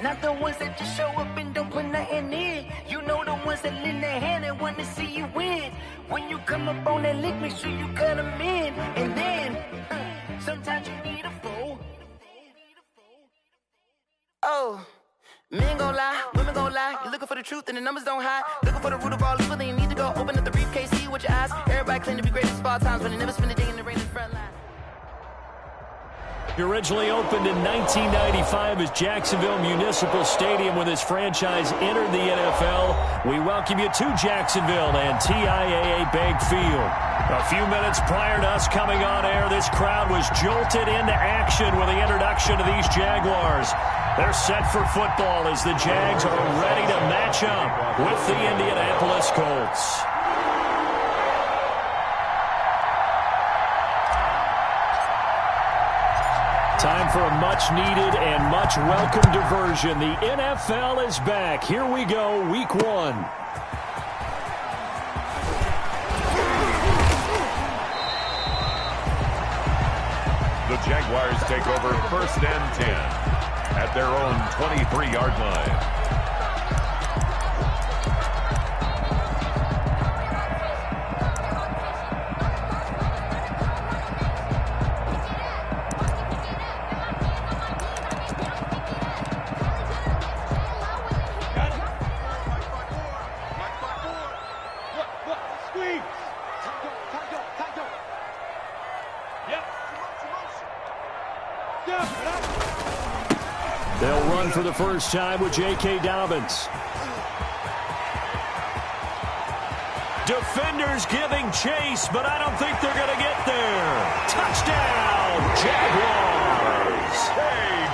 Not the ones that just show up and don't put nothing in. You know the ones that lend their hand and want to see you win. When you come up on that lick, make sure you cut them in. And then, sometimes you need a fool. Oh, men gon' lie, women gon' lie. You're looking for the truth and the numbers don't hide. Looking for the root of all evil, then you need to go open up the briefcase, see with your eyes. Everybody claim to be great at all times, but they never spend a day in the rain in the front line. Originally opened in 1995 as Jacksonville Municipal Stadium when this franchise entered the NFL. We welcome you to Jacksonville and TIAA Bank Field. A few minutes prior to us coming on air, this crowd was jolted into action with the introduction of these Jaguars. They're set for football as the Jags are ready to match up with the Indianapolis Colts. Time for a much-needed and much-welcome diversion. The NFL is back. Here we go, Week 1. The Jaguars take over 1st and 10 at their own 23-yard line. They'll run for the first time with J.K. Dobbins. Defenders giving chase, but I don't think they're going to get there. Touchdown, Jaguars!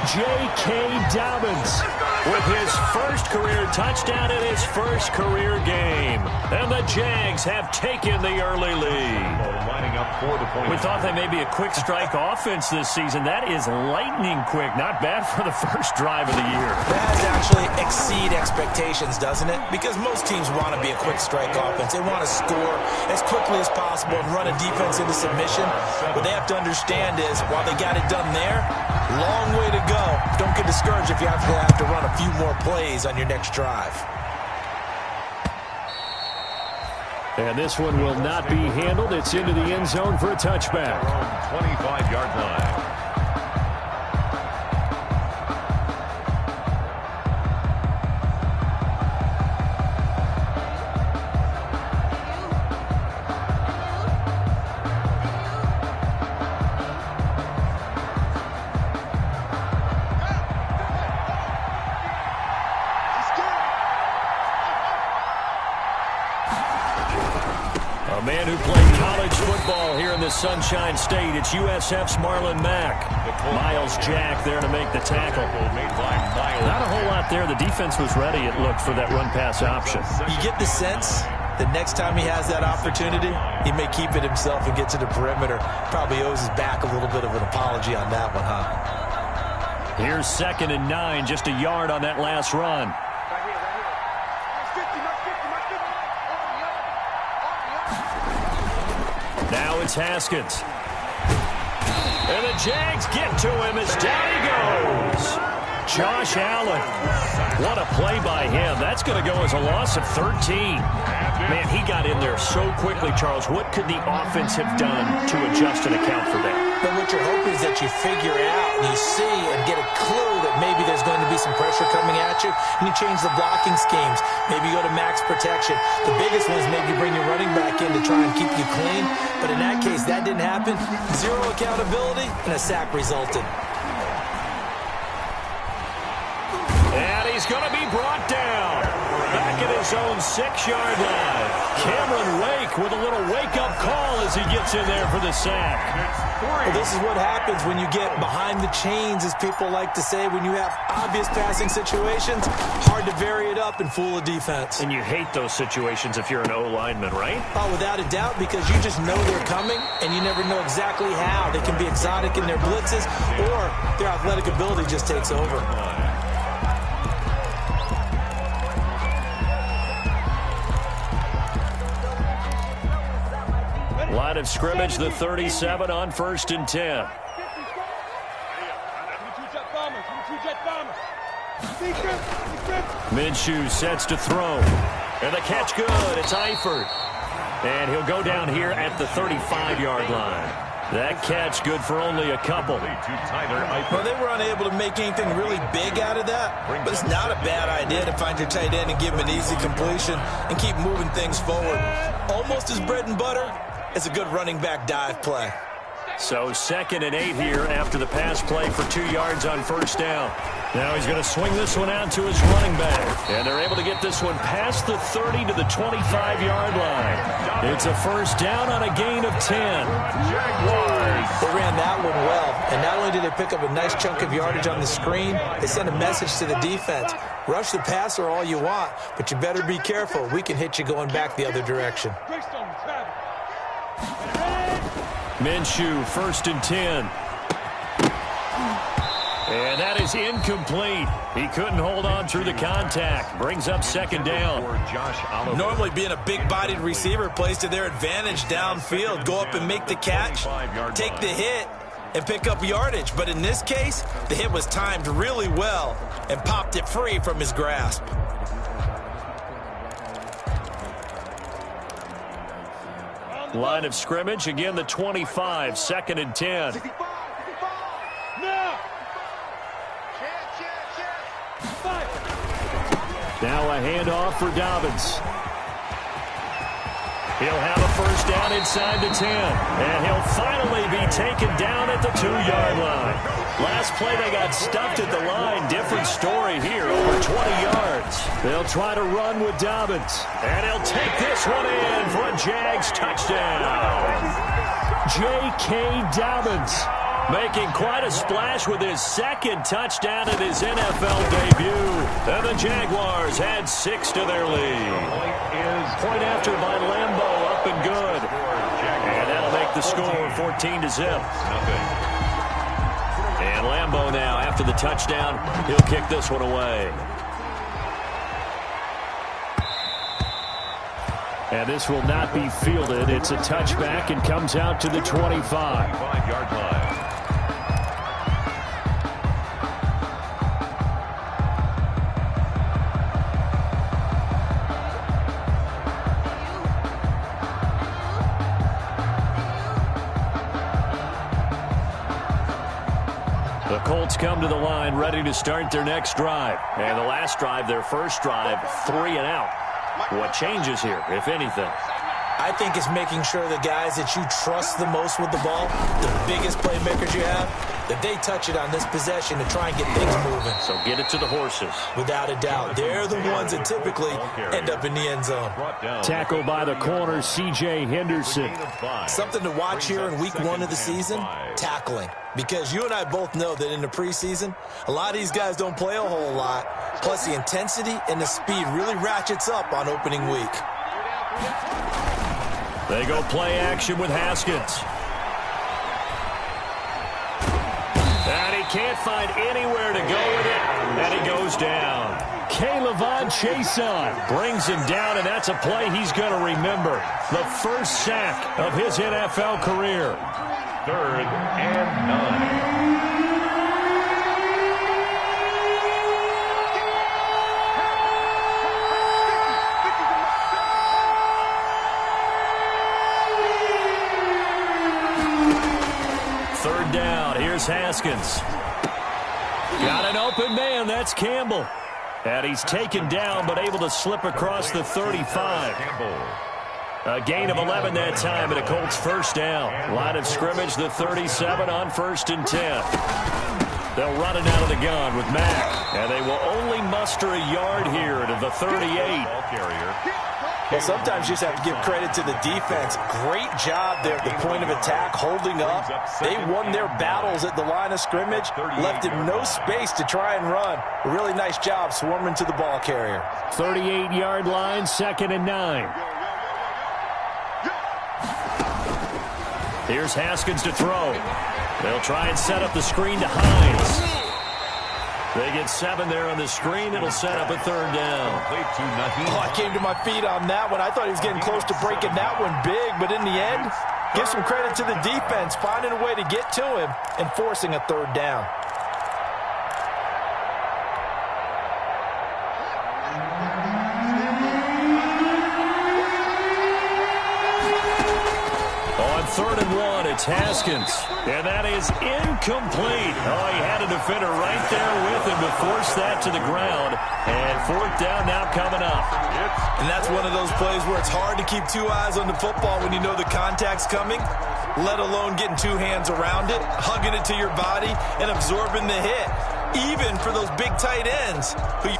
J.K. Dobbins with his first career touchdown in his first career game. And the Jags have taken the early lead. Lining up for the point. We thought they may be a quick strike offense this season. That is lightning quick. Not bad for the first drive of the year. That has actually exceed expectations, doesn't it? Because most teams want to be a quick strike offense. They want to score as quickly as possible and run a defense into submission. What they have to understand is, while they got it done there, long way to go. Don't get discouraged if you have to run a few more plays on your next drive. And this one will not be handled. It's into the end zone for a touchback. 25-yard line. A man who played college football here in the Sunshine State. It's USF's Marlon Mack. Miles Jack there to make the tackle. Not a whole lot there. The defense was ready, it looked, for that run-pass option. You get the sense that next time he has that opportunity, he may keep it himself and get to the perimeter. Probably owes his back a little bit of an apology on that one, huh? Here's 2nd and 9, just a yard on that last run. Now it's Haskins. And the Jags get to him as down he goes. Josh Allen. What a play by him. That's going to go as a loss of 13. Man, he got in there so quickly, Charles. What could the offense have done to adjust and account for that? But what you're hoping is that you figure out and you see and get a clue that maybe there's going to be some pressure coming at you, and you change the blocking schemes. Maybe you go to max protection. The biggest one is maybe bring your running back in to try and keep you clean. But in that case, that didn't happen. Zero accountability, and a sack resulted. And he's going to be brought down. Back at his own 6-yard line. Cameron Wake with a little wake-up call as he gets in there for the sack. Well, this is what happens when you get behind the chains, as people like to say. When you have obvious passing situations, hard to vary it up and fool a defense. And you hate those situations if you're an O-lineman, right? Oh, without a doubt, because you just know they're coming, and you never know exactly how. They can be exotic in their blitzes, or their athletic ability just takes over. Line of scrimmage, the 37 on 1st and 10. Minshew sets to throw. And the catch good. It's Eifert. And he'll go down here at the 35-yard line. That catch good for only a couple. Well, they were unable to make anything really big out of that, but it's not a bad idea to find your tight end and give him an easy completion and keep moving things forward. Almost as bread and butter as a good running back dive play. So 2nd and 8 here after the pass play for 2 yards on first down. Now he's going to swing this one out to his running back. And they're able to get this one past the 30 to the 25-yard line. It's a first down on a gain of 10. Jaguars. They ran that one well. And not only did they pick up a nice chunk of yardage on the screen, they sent a message to the defense. Rush the passer all you want, but you better be careful. We can hit you going back the other direction. Minshew, 1st and 10. And that is incomplete. He couldn't hold on through the contact. Brings up 2nd down. Normally being a big-bodied receiver plays to their advantage downfield. Go up and make the catch, take the hit, and pick up yardage. But in this case, the hit was timed really well and popped it free from his grasp. Line of scrimmage, again the 25, 2nd and 10. Now a handoff for Dobbins. He'll have a first down inside the 10. And he'll finally be taken down at the 2-yard line. Last play they got stuffed at the line. Different story here, over 20 yards. They'll try to run with Dobbins. And he'll take this one in for a Jags touchdown. J.K. Dobbins making quite a splash with his 2nd touchdown in his NFL debut. And the Jaguars add 6 to their lead. Point after by Lambo, up and good. And that'll make the score 14-0. And Lambo now, after the touchdown, he'll kick this one away. And this will not be fielded. It's a touchback and comes out to the 25-yard line. The Colts come to the line ready to start their next drive. And the last drive, their first drive, 3 and out. What changes here, if anything? I think it's making sure the guys that you trust the most with the ball, the biggest playmakers you have, that they touch it on this possession to try and get things moving. So get it to the horses. Without a doubt. They're the ones that typically end up in the end zone. Tackle by the corner, C.J. Henderson. Something to watch here in week 1 of the season, tackling. Because you and I both know that in the preseason, a lot of these guys don't play a whole lot. Plus the intensity and the speed really ratchets up on opening week. They go play action with Haskins. And he can't find anywhere to go with it, and he goes down. K'Lavon Chaisson brings him down, and that's a play he's going to remember. The first sack of his NFL career. 3rd and 9. Third down. Here's Haskins. Got an open man. That's Campbell. And he's taken down but able to slip across the 35. A gain of 11 that time and a Colts first down. Line of scrimmage, the 37 on 1st and 10. They'll run it out of the gun with Mack. And they will only muster a yard here to the 38. Well, sometimes you just have to give credit to the defense. Great job there at the point of attack, holding up. They won their battles at the line of scrimmage, left him no space to try and run. A really nice job swarming to the ball carrier. 38-yard line, 2nd and 9. Here's Haskins to throw. They'll try and set up the screen to Hines. They get 7 there on the screen. It'll set up a 3rd down. Oh, I came to my feet on that one. I thought he was getting close to breaking that one big, but in the end, give some credit to the defense, finding a way to get to him and forcing a 3rd down. Taskins. And that is incomplete. Oh, he had a defender right there with him to force that to the ground. And fourth down now coming up. And that's one of those plays where it's hard to keep two eyes on the football when you know the contact's coming, let alone getting two hands around it, hugging it to your body, and absorbing the hit, even for those big tight ends who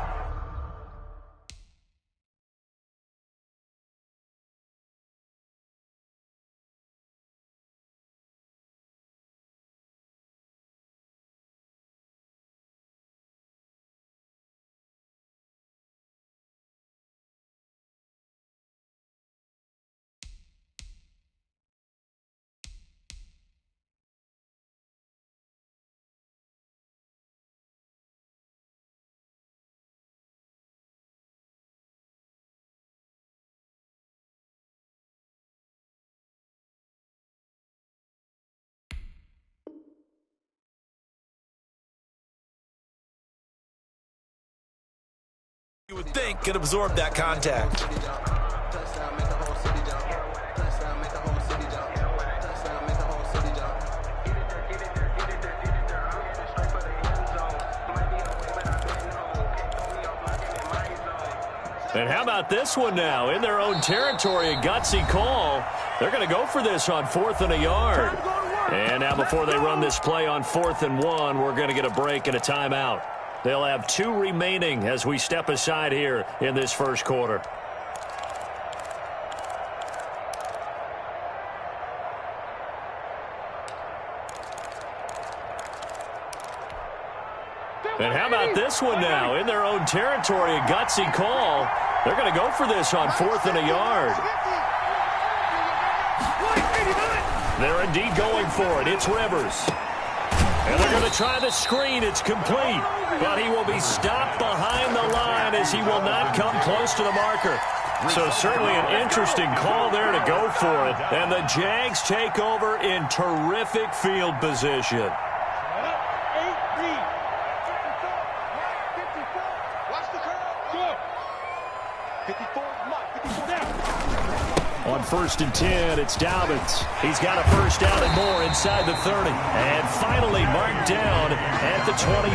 you would think could absorb that contact. And how about this one now? In their own territory, a gutsy call. They're going to go for this on 4th and a yard. And now before they run this play on 4th and 1, we're going to get a break and a timeout. They'll have 2 remaining as we step aside here in this first quarter. And how about this one now? In their own territory, a gutsy call. They're going to go for this on 4th and a yard. They're indeed going for it. It's Rivers. And they're going to try the screen. It's complete. But he will be stopped behind the line as he will not come close to the marker. So certainly an interesting call there to go for it. And the Jags take over in terrific field position. On 1st and 10, it's Dobbins. He's got a first down and more inside the 30. And finally marked down at the 23.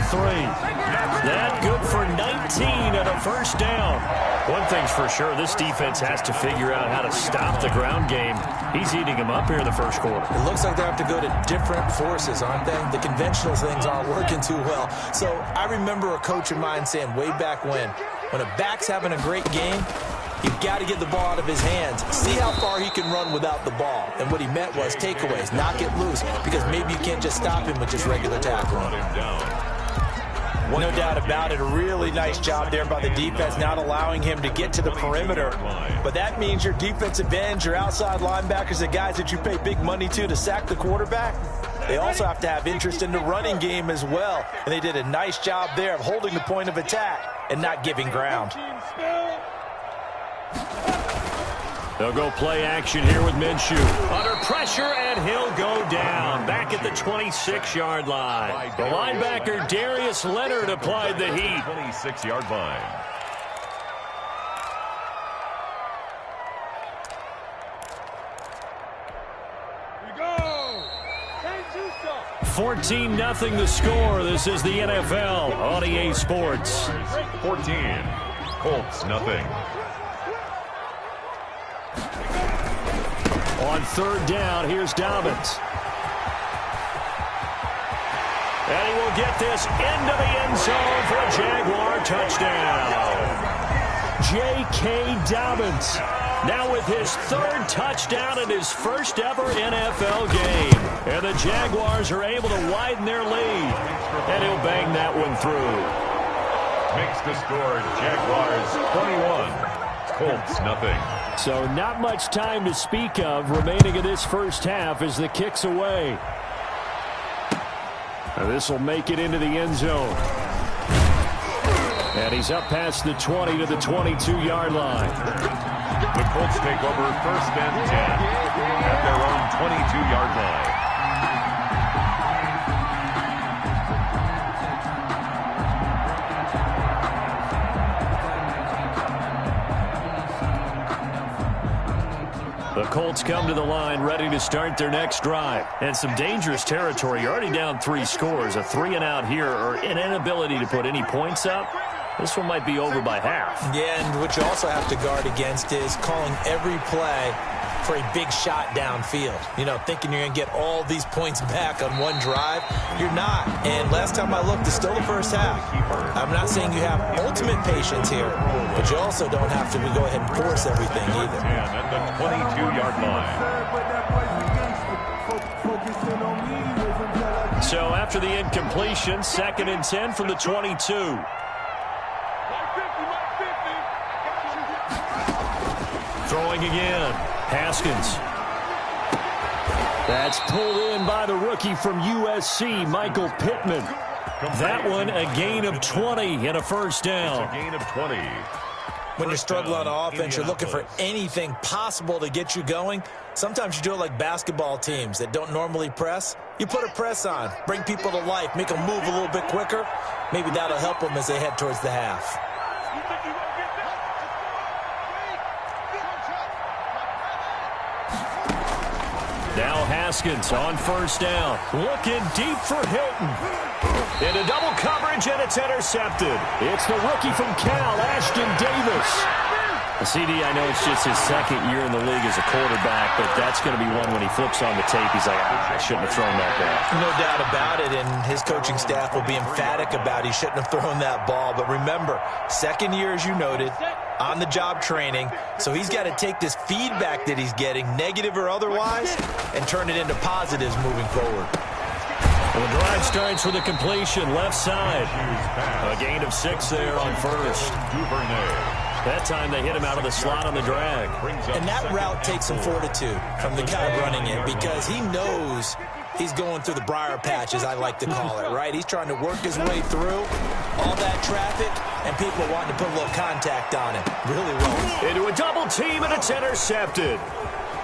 That good for 19 and a first down. One thing's for sure, this defense has to figure out how to stop the ground game. He's eating them up here in the first quarter. It looks like they have to go to different forces, aren't they? The conventional things aren't working too well. So I remember a coach of mine saying way back when a back's having a great game, you've got to get the ball out of his hands. See how far he can run without the ball. And what he meant was takeaways, not get loose, because maybe you can't just stop him with just regular tackling. No doubt about it. A really nice job there by the defense, not allowing him to get to the perimeter. But that means your defensive ends, your outside linebackers, the guys that you pay big money to sack the quarterback, they also have to have interest in the running game as well. And they did a nice job there of holding the point of attack and not giving ground. They'll go play action here with Minshew. Under pressure, and he'll go down. Back at the 26-yard line. The linebacker, Darius Leonard, applied the heat. 26-yard line. Here we go. 14-0 the score. This is the NFL on EA Sports. 14. Colts, nothing. On 3rd down, here's Dobbins. And he will get this into the end zone for a Jaguar touchdown. J.K. Dobbins now with his 3rd touchdown in his first ever NFL game. And the Jaguars are able to widen their lead. And he'll bang that one through. Makes the score Jaguars 21. Colts, nothing. So not much time to speak of remaining in this first half as the kick's away. And this will make it into the end zone. And he's up past the 20 to the 22-yard line. The Colts take over 1st and 10 at their own 22-yard line. The Colts come to the line ready to start their next drive. And some dangerous territory. You're already down 3 scores. A 3-and-out here or an inability to put any points up. This one might be over by half. Yeah, and what you also have to guard against is calling every play for a big shot downfield. You know, thinking you're going to get all these points back on one drive. You're not. And last time I looked, it's still the first half. I'm not saying you have ultimate patience here, but you also don't have to go ahead and force everything either. At the 22-yard line. So after the incompletion, 2nd and 10 from the 22. Throwing again. Haskins. That's pulled in by the rookie from USC, Michael Pittman. That one a gain of 20 and a first down. A gain of 20. When you're struggling on offense, you're looking for anything possible to get you going. Sometimes you do it like basketball teams that don't normally press. You put a press on, bring people to life, make them move a little bit quicker. Maybe that'll help them as they head towards the half. Now Haskins on first down. Looking deep for Hilton. Into double coverage, and it's intercepted. It's the rookie from Cal, Ashton Davis. The CD, I know it's just his 2nd year in the league as a quarterback, but that's going to be one when he flips on the tape, he's like, I shouldn't have thrown that ball. No doubt about it, and his coaching staff will be emphatic about he shouldn't have thrown that ball. But remember, 2nd year, as you noted, on-the-job training, so he's got to take this feedback that he's getting, negative or otherwise, and turn it into positives moving forward. Well, the drive starts with a completion, left side. A gain of 6 there on first. That time they hit him out of the slot on the drag. And that route takes some fortitude from the guy running it because he knows he's going through the briar patch, as I like to call it, right? He's trying to work his way through all that traffic, and people wanting to put a little contact on him. Really well. Into a double team, and it's intercepted.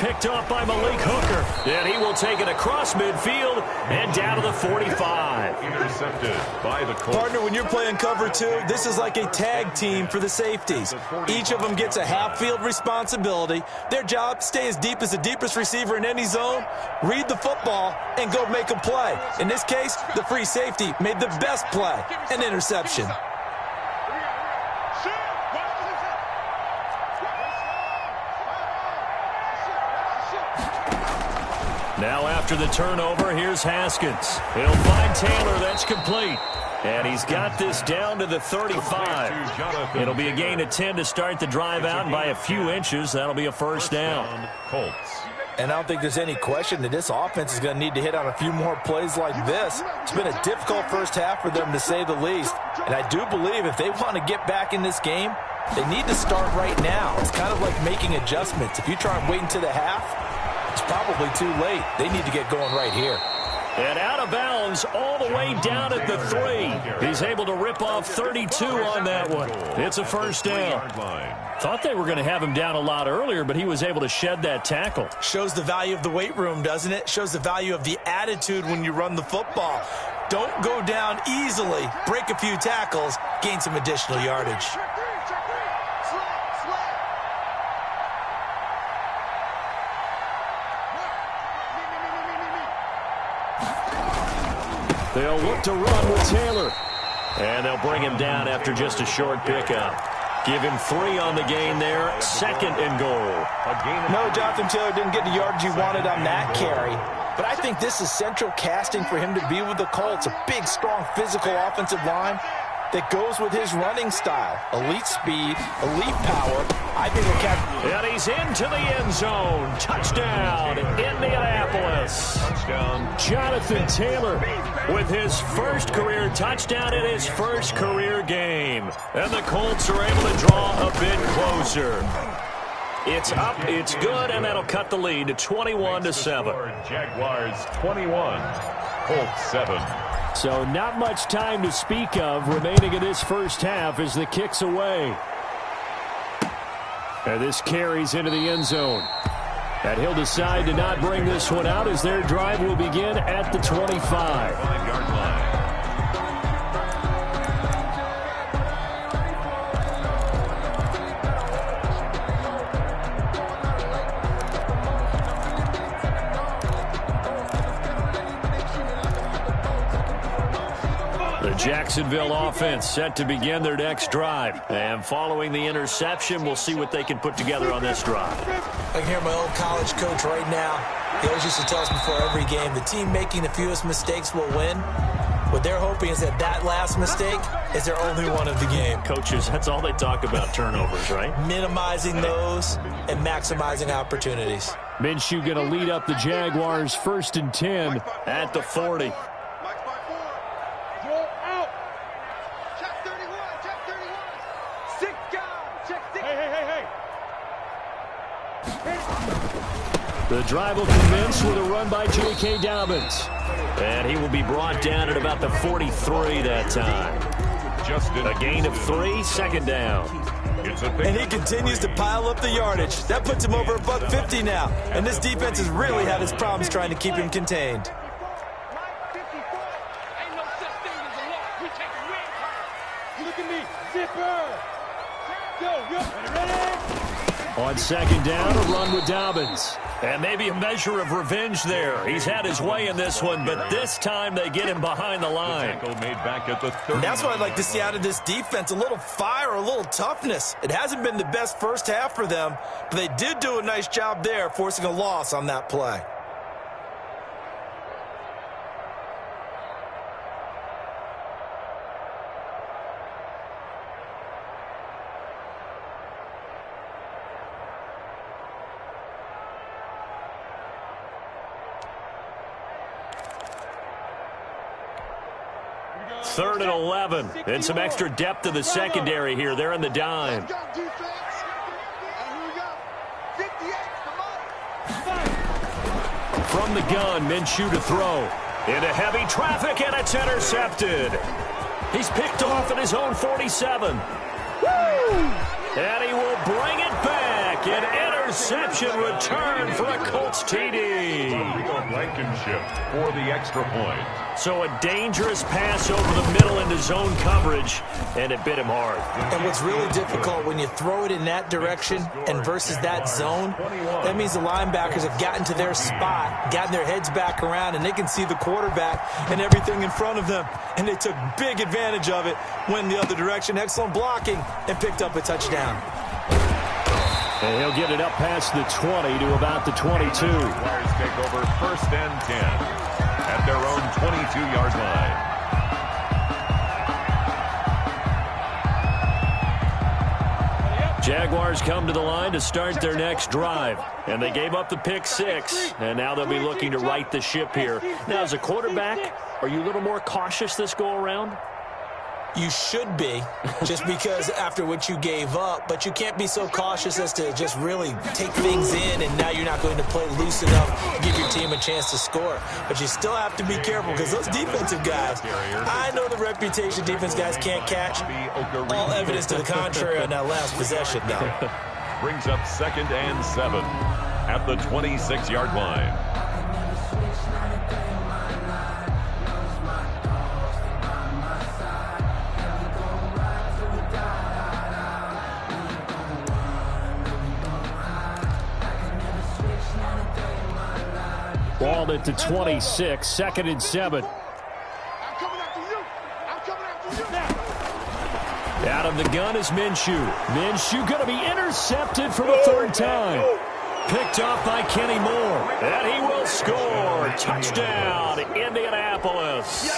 Picked off by Malik Hooker. And he will take it across midfield and down to the 45. Intercepted by the Colts. Partner, when you're playing cover 2, this is like a tag team for the safeties. Each of them gets a half-field responsibility. Their job, stay as deep as the deepest receiver in any zone, read the football, and go make a play. In this case, the free safety made the best play, an interception. Now after the turnover, here's Haskins. He'll find Taylor. That's complete. And he's got this down to the 35. It'll be a gain of 10 to start the drive out, and by a few inches, that'll be a first down. Colts. And I don't think there's any question that this offense is going to need to hit on a few more plays like this. It's been a difficult first half for them, to say the least. And I do believe if they want to get back in this game, they need to start right now. It's kind of like making adjustments. If you try and wait until the half, it's probably too late. They need to get going right here. And out of bounds all the way down at the 3. He's able to rip off 32 on that one. It's a first down. Thought they were going to have him down a lot earlier, but he was able to shed that tackle. Shows the value of the weight room, doesn't it? Shows the value of the attitude when you run the football. Don't go down easily. Break a few tackles. Gain some additional yardage. They'll look to run with Taylor. And they'll bring him down after just a short pickup. Give him 3 on the gain there. 2nd and goal. No, Jonathan Taylor didn't get the yardage he wanted on that carry. But I think this is central casting for him to be with the Colts. A big, strong, physical offensive line that goes with his running style. Elite speed, elite power. I think he'll catch. And he's into the end zone. Touchdown, Indianapolis. Touchdown. Jonathan Taylor with his first career touchdown in his first career game. And the Colts are able to draw a bit closer. It's up, it's good, and that'll cut the lead to 21-7. Jaguars 21, Colts 7. So not much time to speak of remaining in this first half as the kick's away. And this carries into the end zone. And he'll decide to not bring this one out as their drive will begin at the 25. 5-yard line. Jacksonville offense set to begin their next drive. And following the interception, we'll see what they can put together on this drive. I can hear my old college coach right now. He always used to tell us before every game, the team making the fewest mistakes will win. What they're hoping is that last mistake is their only one of the game. Coaches, that's all they talk about, turnovers, right? Minimizing those and maximizing opportunities. Minshew going to lead up the Jaguars 1st and 10 at the 40. The drive will commence with a run by J.K. Dobbins. And he will be brought down at about the 43 that time. A gain of 3, 2nd down. And he continues to pile up the yardage. That puts him over $150 now. And this defense has really had its problems trying to keep him contained. On 2nd down, a run with Dobbins. And maybe a measure of revenge there. He's had his way in this one, but this time they get him behind the line. And that's what I'd like to see out of this defense, a little fire, a little toughness. It hasn't been the best first half for them, but they did do a nice job there, forcing a loss on that play. Third and 11. And some extra depth to the secondary here. They're in the dime. From the gun, Minshew to throw. Into heavy traffic, and it's intercepted. He's picked off at his own 47. And he will bring it back. An interception return for a Colts TD. Blankenship for the extra point. So a dangerous pass over the middle into zone coverage, and it bit him hard. And what's really difficult when you throw it in that direction and versus that zone, that means the linebackers have gotten to their spot, gotten their heads back around, and they can see the quarterback and everything in front of them. And they took big advantage of it, went the other direction, excellent blocking, and picked up a touchdown. And he'll get it up past the 20 to about the 22. Jaguars take over 1st and 10 at their own 22-yard line. Jaguars come to the line to start their next drive. And they gave up the pick 6. And now they'll be looking to right the ship here. Now, as a quarterback, are you a little more cautious this go-around? You should be, just because after what you gave up, but you can't be so cautious as to just really take things in, and now you're not going to play loose enough to give your team a chance to score. But you still have to be careful, because those defensive guys, I know the reputation defense guys can't catch. All evidence to the contrary on that last possession, though. Brings up 2nd and 7 at the 26-yard line. Ball at the 26, 2nd and 7. Out of the gun is Minshew. Minshew going to be intercepted for the 3rd time. Picked off by Kenny Moore. And he will score. Touchdown, Indianapolis.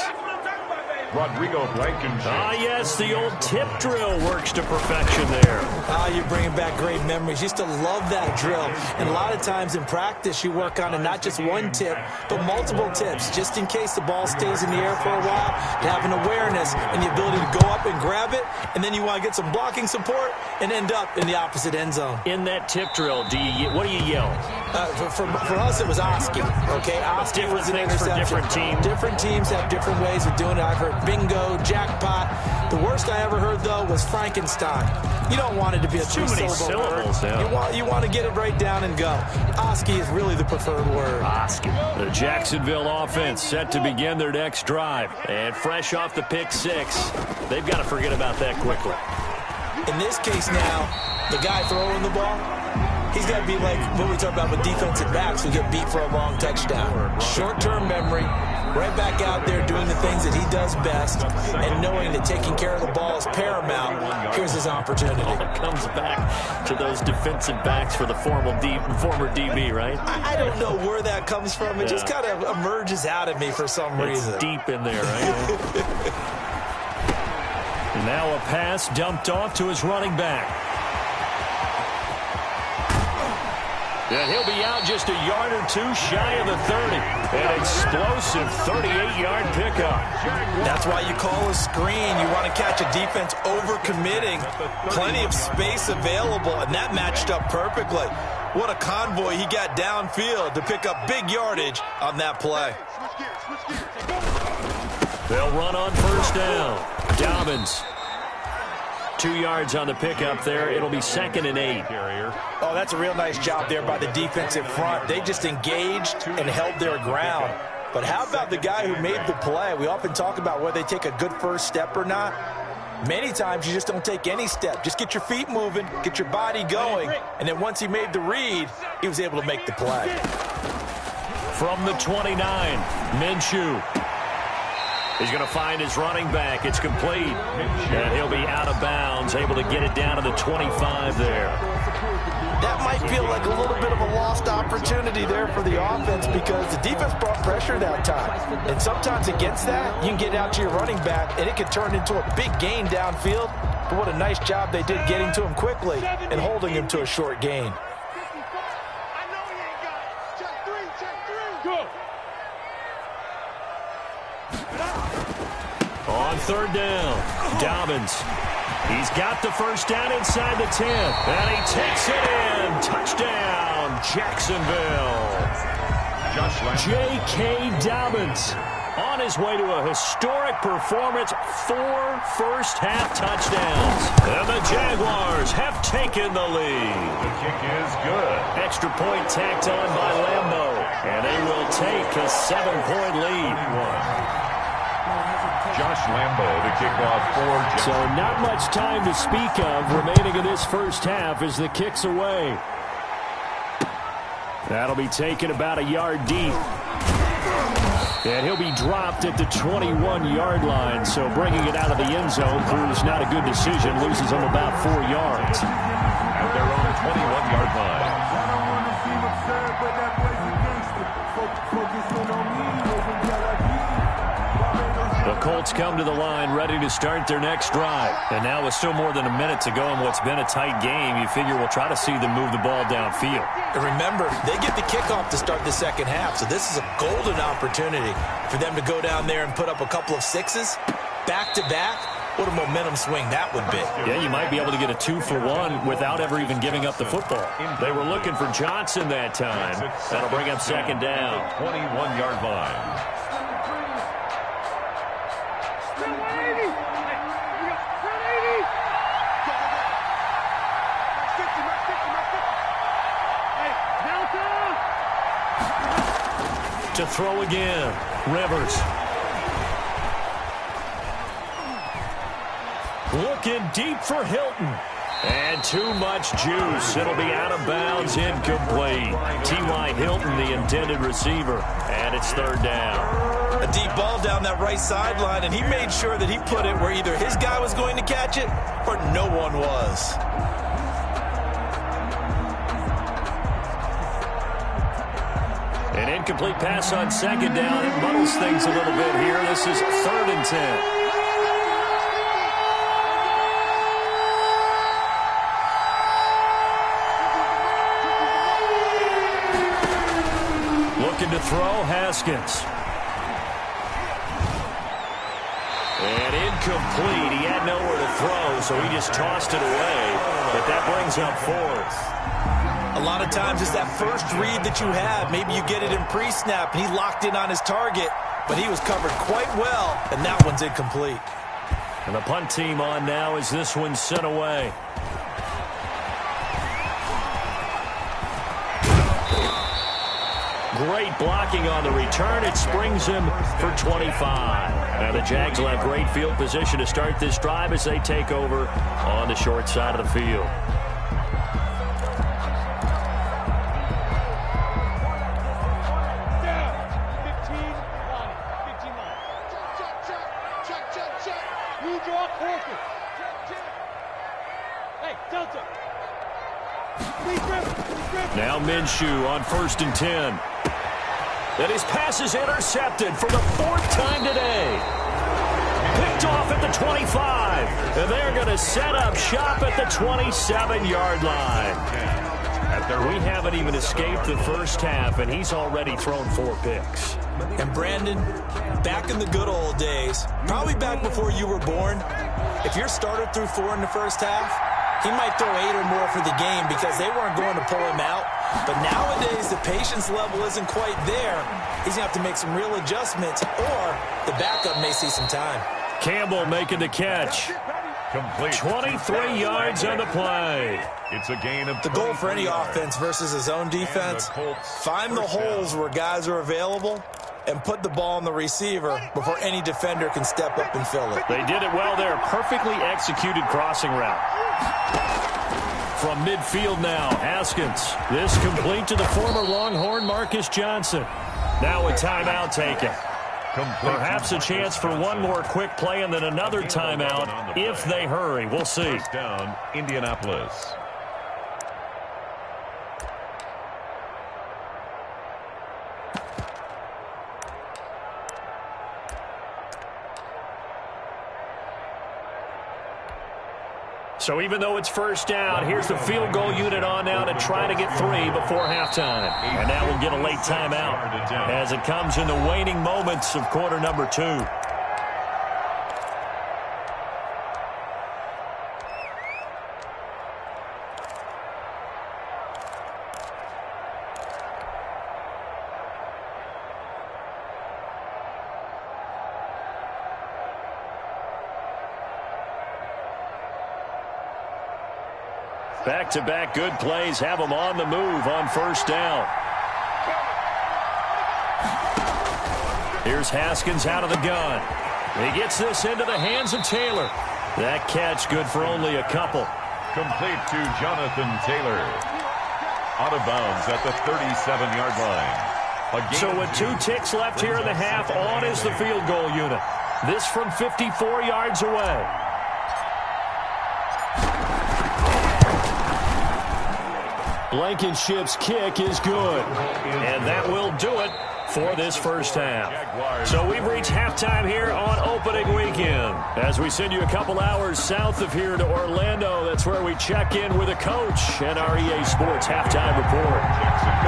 Rodrigo Blankenship. Ah, yes, the old tip drill works to perfection there. Ah, you're bringing back great memories. Used to love that drill. And a lot of times in practice, you work on it, not just one tip, but multiple tips, just in case the ball stays in the air for a while, to have an awareness and the ability to go up and grab it, and then you want to get some blocking support and end up in the opposite end zone. In that tip drill, what do you yell? For us, it was Oski. Okay, Oski was an interception. For different teams. Different teams have different ways of doing it. I've heard bingo, jackpot. The worst I ever heard, though, was Frankenstein. You don't want it to be a two-syllable word. Yeah. You want to get it right down and go. Oski is really the preferred word. Oski. The Jacksonville offense set to begin their next drive. And fresh off the pick 6, they've got to forget about that quickly. In this case now, the guy throwing the ball, he's got to be like what we talk about with defensive backs who get beat for a long touchdown. Short-term memory, right back out there doing the things that he does best, and knowing that taking care of the ball is paramount. Here's his opportunity. It comes back to those defensive backs for the former DB, right? I don't know where that comes from. It just kind of emerges out of me for some reason. It's deep in there, right? Now a pass dumped off to his running back. And he'll be out just a yard or two shy of the 30. An explosive 38-yard pickup. That's why you call a screen. You want to catch a defense over-committing. Plenty of space available, and that matched up perfectly. What a convoy he got downfield to pick up big yardage on that play. They'll run on first down. Dobbins. 2 yards on the pickup there. It'll be 2nd and 8. Oh, that's a real nice job there by the defensive front. They just engaged and held their ground. But how about the guy who made the play? We often talk about whether they take a good first step or not. Many times you just don't take any step. Just get your feet moving, get your body going, and then once he made the read, he was able to make the play. From the 29, Minshew. He's going to find his running back. It's complete. And he'll be out of bounds, able to get it down to the 25 there. That might feel like a little bit of a lost opportunity there for the offense because the defense brought pressure that time. And sometimes against that, you can get out to your running back, and it can turn into a big gain downfield. But what a nice job they did getting to him quickly and holding him to a short gain. On third down, Dobbins. He's got the first down inside the 10. And he takes it in. Touchdown, Jacksonville. J.K. Dobbins on his way to a historic performance. 4 first-half touchdowns. And the Jaguars have taken the lead. The kick is good. Extra point tacked on by Lambeau. And they will take a 7-point lead. Josh Lambeau, the kickoff for So not much time to speak of remaining in this first half as the kick's away. That'll be taken about a yard deep. And he'll be dropped at the 21-yard line. So bringing it out of the end zone proves not a good decision. Loses him about 4 yards. At their own 21-yard line. The Colts come to the line ready to start their next drive. And now with still more than a minute to go in what's been a tight game, you figure we'll try to see them move the ball downfield. And remember, they get the kickoff to start the second half, so this is a golden opportunity for them to go down there and put up a couple of sixes back-to-back. What a momentum swing that would be. Yeah, you might be able to get a 2-for-1 without ever even giving up the football. They were looking for Johnson that time. That'll bring up second down. 21-yard line. To throw again, Rivers. Looking deep for Hilton. And too much juice. It'll be out of bounds, incomplete. T.Y. Hilton, the intended receiver. And it's third down. A deep ball down that right sideline, and he made sure that he put it where either his guy was going to catch it or no one was. An incomplete pass on second down. It muddles things a little bit here. This is 3rd and 10. Looking to throw, Haskins. And incomplete. He had nowhere to throw, so he just tossed it away. But that brings up 4th. A lot of times it's that first read that you have. Maybe you get it in pre-snap, and he locked in on his target, but he was covered quite well, and that one's incomplete. And the punt team on now as this one's sent away. Great blocking on the return. It springs him for 25. Now the Jags will have great field position to start this drive as they take over on the short side of the field. Now Minshew on 1st and 10. And his pass is intercepted for the 4th time today. Picked off at the 25. And they're going to set up shop at the 27-yard line. We haven't even escaped the first half, and he's already thrown 4 picks. And Brandon, back in the good old days, probably back before you were born, if your starter threw 4 in the first half, he might throw 8 or more for the game because they weren't going to pull him out. But nowadays, the patience level isn't quite there. He's going to have to make some real adjustments, or the backup may see some time. Campbell making the catch. Complete. 23 yards on the play. It's a gain of the goal for any offense versus his own defense. Find the holes where guys are available and put the ball on the receiver before any defender can step up and fill it. They did it well there. Perfectly executed crossing route. From midfield now, Haskins. This complete to the former Longhorn Marcus Johnson. Now a timeout taken. Perhaps a chance for one more quick play and then another timeout if they hurry. We'll see. First down, Indianapolis. So even though it's first down, here's the field goal unit on now to try to get 3 before halftime. And now we'll get a late timeout as it comes in the waning moments of quarter number 2. Back-to-back good plays have them on the move on first down. Here's Haskins out of the gun. He gets this into the hands of Taylor. That catch good for only a couple. Complete to Jonathan Taylor. Out of bounds at the 37-yard line. So with 2 ticks left here in the half, on is the field goal unit. This from 54 yards away. Blankenship's kick is good. And that will do it for this first half. So we've reached halftime here on opening weekend. As we send you a couple hours south of here to Orlando, that's where we check in with a coach and our EA Sports halftime report.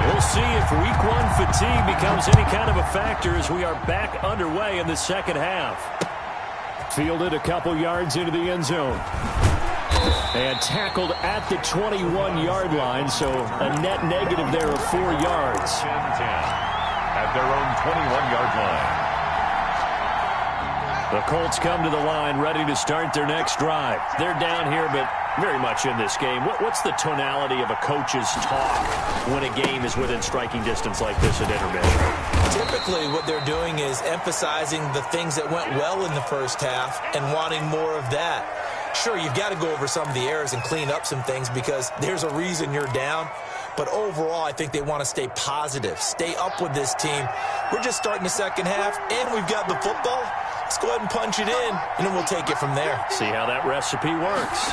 We'll see if week 1 fatigue becomes any kind of a factor as we are back underway in the second half. Fielded a couple yards into the end zone. And tackled at the 21-yard line, so a net negative there of 4 yards. At their own 21-yard line. The Colts come to the line ready to start their next drive. They're down here, but very much in this game. What's the tonality of a coach's talk when a game is within striking distance like this at intermission? Typically, what they're doing is emphasizing the things that went well in the first half and wanting more of that. Sure, you've got to go over some of the errors and clean up some things because there's a reason you're down. But overall, I think they want to stay positive, stay up with this team. We're just starting the second half, and we've got the football. Let's go ahead and punch it in, and then we'll take it from there. See how that recipe works.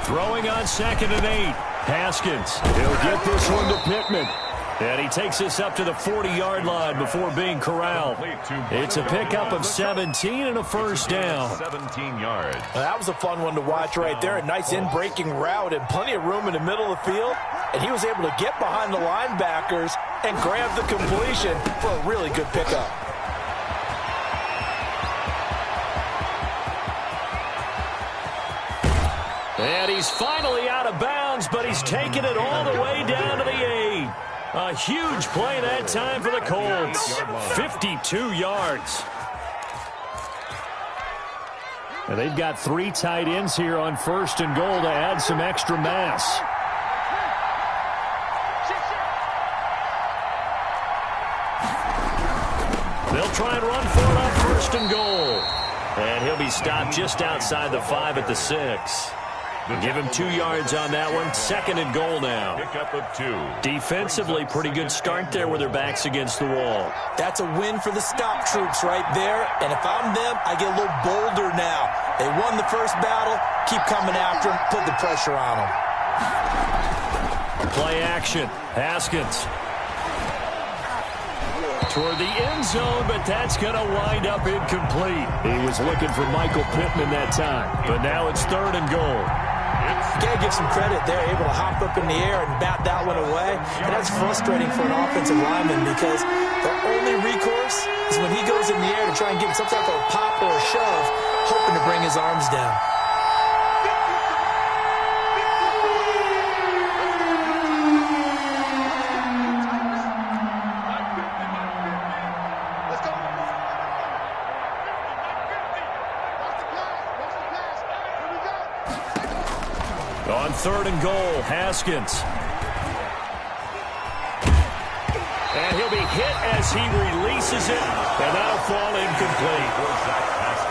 Throwing on 2nd and 8. Haskins. He'll get this one to Pittman. And he takes this up to the 40-yard line before being corralled. It's a pickup of 17 and a first down. 17 yards. That was a fun one to watch right there. A nice in-breaking route and plenty of room in the middle of the field. And he was able to get behind the linebackers and grab the completion for a really good pickup. And he's finally out of bounds, but he's taken it all the way down to the 8. A huge play that time for the Colts. 52 yards. And they've got 3 tight ends here on 1st and goal to add some extra mass. They'll try and run for it on 1st and goal. And he'll be stopped just outside the 5 at the 6. Give him 2 yards on that one. 2nd and goal now. Pickup of 2. Defensively, pretty good start there with their backs against the wall. That's a win for the stop troops right there. And if I'm them, I get a little bolder now. They won the first battle. Keep coming after them. Put the pressure on them. Play action. Haskins. Toward the end zone, but that's going to wind up incomplete. He was looking for Michael Pittman that time, but now it's 3rd and goal. You got to give some credit. They're able to hop up in the air and bat that one away, and that's frustrating for an offensive lineman because their only recourse is when he goes in the air to try and get some type of a pop or a shove, hoping to bring his arms down. On 3rd and goal, Haskins. And he'll be hit as he releases it, and that'll fall incomplete.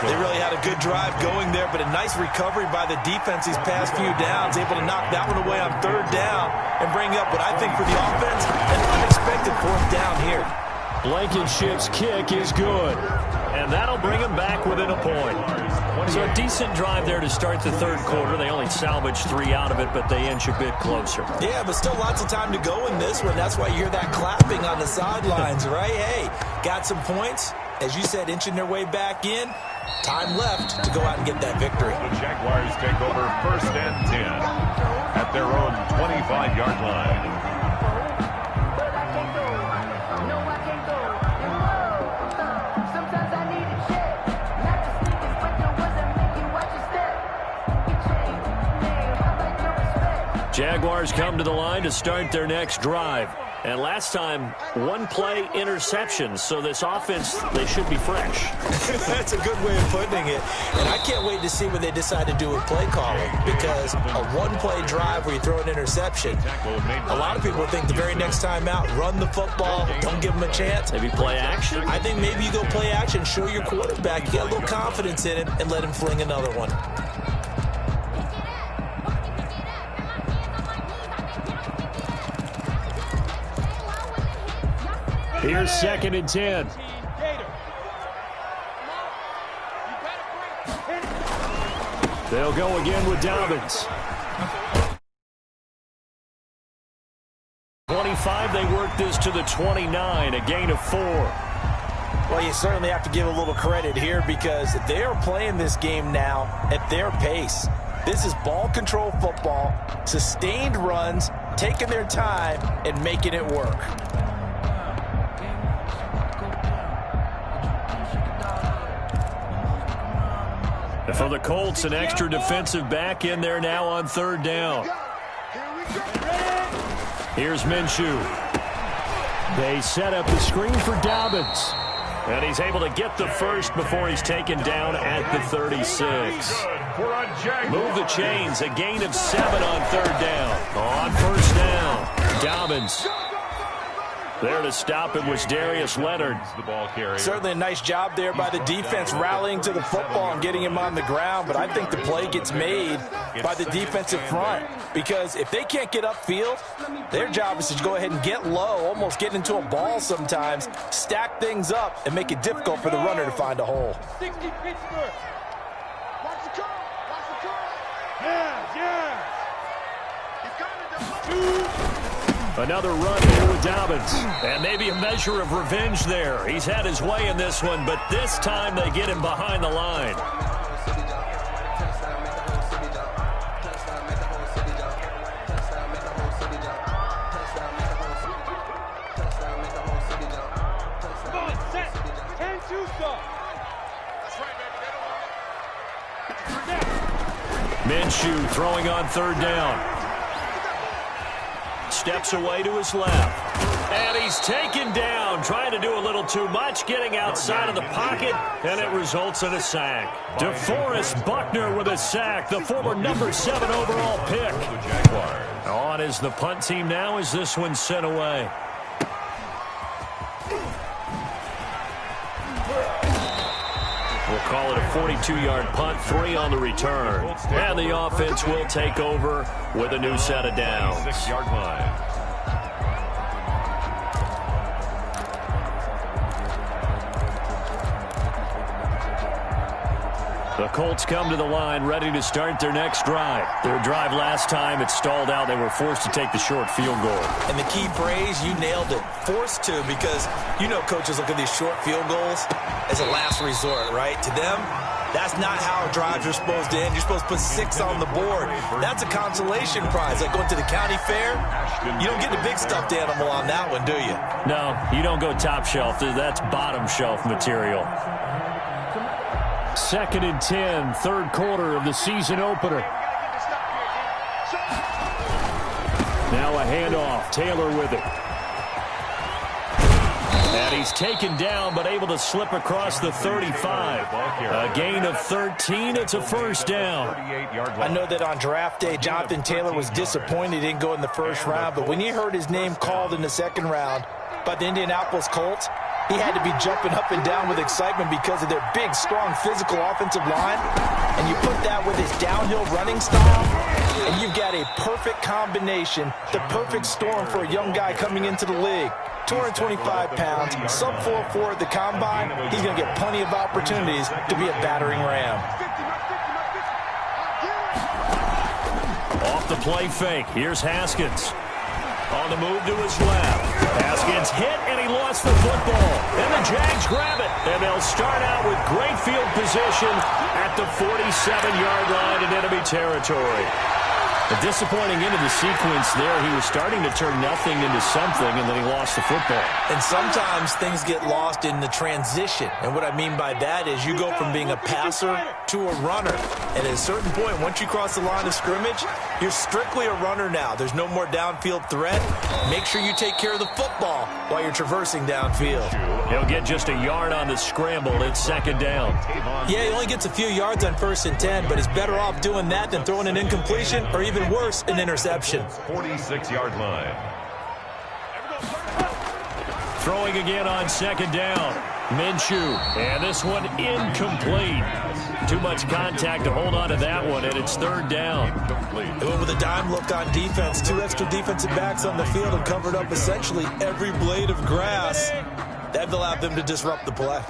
They really had a good drive going there, but a nice recovery by the defense these past few downs, able to knock that one away on 3rd down and bring up what I think for the offense, an unexpected 4th down here. Blankenship's kick is good, and that'll bring him back within a point. So a decent drive there to start the 3rd quarter. They only salvaged 3 out of it, but they inch a bit closer. Yeah, but still lots of time to go in this one. That's why you hear that clapping on the sidelines, right? Hey, got some points. As you said, inching their way back in. Time left to go out and get that victory. The Jaguars take over 1st and 10 at their own 25-yard line. Jaguars come to the line to start their next drive. And last time, 1-play interception. So this offense, they should be fresh. That's a good way of putting it. And I can't wait to see what they decide to do with play calling. Because a 1-play drive where you throw an interception, a lot of people think the very next time out, run the football, don't give them a chance. Maybe play action? I think maybe you go play action, show your quarterback, you get a little confidence in him, and let him fling another one. Here's 2nd and 10. They'll go again with Dobbins. 25, they work this to the 29, a gain of 4. Well, you certainly have to give a little credit here because they are playing this game now at their pace. This is ball control football, sustained runs, taking their time, and making it work. For the Colts, an extra defensive back in there now on 3rd down. Here's Minshew. They set up the screen for Dobbins. And he's able to get the first before he's taken down at the 36. Move the chains, a gain of 7 on 3rd down. On 1st down, Dobbins. There to stop him was Darius Leonard. Certainly a nice job there by the defense rallying to the football and getting him on the ground, but I think the play gets made by the defensive front because if they can't get upfield, their job is to go ahead and get low, almost get into a ball sometimes, stack things up, and make it difficult for the runner to find a hole. 60 Pittsburgh. Watch the curl. Watch the curl. Yeah. Another run here with Dobbins. And maybe a measure of revenge there. He's had his way in this one, but this time they get him behind the line. Come on, set. 10-2 stop. Minshew throwing on 3rd down. Steps away to his left. And he's taken down, trying to do a little too much, getting outside of the pocket, and it results in a sack. DeForest Buckner with a sack, the former number 7 overall pick. On is the punt team now as this one's sent away. We'll call it a 42-yard punt, 3 on the return. And the offense will take over with a new set of downs. 6-yard line. The Colts come to the line ready to start their next drive. Their drive last time, it stalled out. They were forced to take the short field goal. And the key phrase, you nailed it, forced to, because you know coaches look at these short field goals as a last resort, right? To them, that's not how drives are supposed to end. You're supposed to put 6 on the board. That's a consolation prize. Like going to the county fair, you don't get the big stuffed animal on that one, do you? No, you don't go top shelf. That's bottom shelf material. 2nd and 10, third quarter of the season opener. Now a handoff. Taylor with it. And he's taken down, but able to slip across the 35. A gain of 13. It's a first down. I know that on draft day, Jonathan Taylor was disappointed he didn't go in the first round, but when he heard his name called in the second round by the Indianapolis Colts, he had to be jumping up and down with excitement because of their big, strong, physical offensive line. And you put that with his downhill running style, and you've got a perfect combination, the perfect storm for a young guy coming into the league. 225 pounds, sub 4.4 at the combine. He's going to get plenty of opportunities to be a battering ram. Off the play fake. Here's Haskins. On the move to his left. Haskins hit, and he lost the football. And the Jags grab it. And they'll start out with great field position at the 47-yard line in enemy territory. A disappointing end of the sequence there. He was starting to turn nothing into something, and then he lost the football. And sometimes things get lost in the transition. And what I mean by that is you go from being a passer to a runner. And at a certain point, once you cross the line of scrimmage, you're strictly a runner now. There's no more downfield threat. Make sure you take care of the football while you're traversing downfield. He'll get just a yard on the scramble. It's 2nd down. Yeah, he only gets a few yards on 1st and 10, but he's better off doing that than throwing an incompletion or even worse, an interception. 46-yard line. Throwing again on 2nd down. Minshew, and this one incomplete. Too much contact to hold on to that one, and it's 3rd down. They went with a dime look on defense. 2 extra defensive backs on the field and covered up essentially every blade of grass. That allowed them to disrupt the play.